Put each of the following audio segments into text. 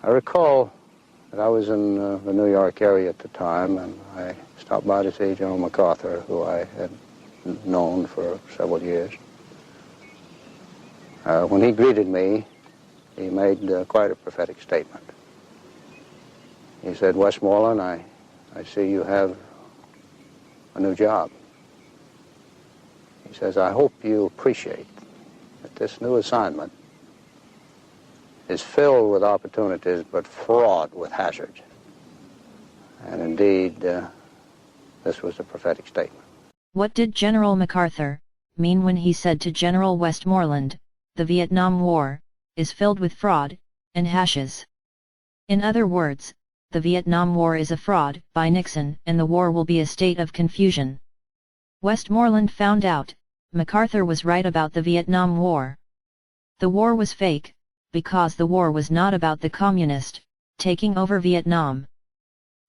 I recall that I was in the New York area at the time, and I stopped by to see General MacArthur, who I had known for several years. When he greeted me, he made quite a prophetic statement. He said, "Westmoreland, I see you have a new job." He says, "I hope you appreciate that this new assignment is filled with opportunities, but fraught with hazards." And indeed, this was a prophetic statement. What did General MacArthur mean when he said to General Westmoreland, "The Vietnam War is filled with fraud and hashes"? In other words, the Vietnam War is a fraud by Nixon, and the war will be a state of confusion. Westmoreland found out MacArthur was right about the Vietnam War. The war was fake, because the war was not about the communist taking over Vietnam.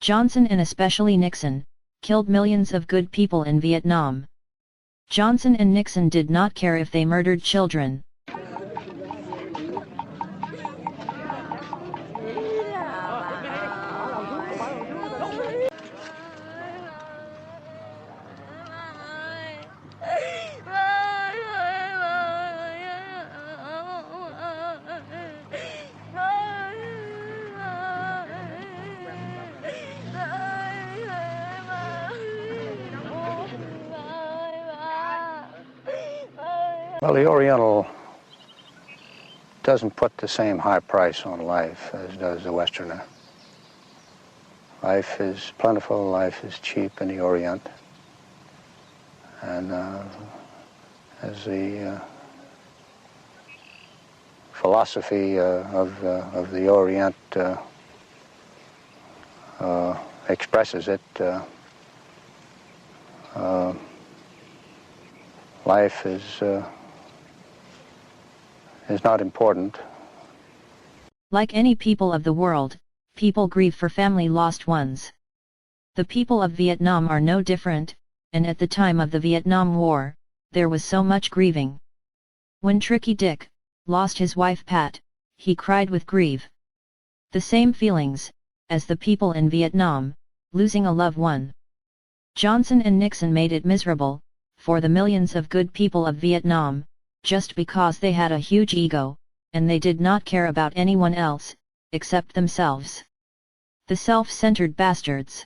Johnson, and especially Nixon, killed millions of good people in Vietnam. Johnson and Nixon did not care if they murdered children. Well, the Oriental doesn't put the same high price on life as does the Westerner. Life is plentiful, life is cheap in the Orient. And as the philosophy of the Orient expresses it, life is not important. Like any people of the world, people grieve for family lost ones. The people of Vietnam are no different, and at the time of the Vietnam War, there was so much grieving. When Tricky Dick lost his wife Pat, he cried with grief. The same feelings as the people in Vietnam, losing a loved one. Johnson and Nixon made it miserable for the millions of good people of Vietnam, just because they had a huge ego, and they did not care about anyone else, except themselves. The self-centered bastards.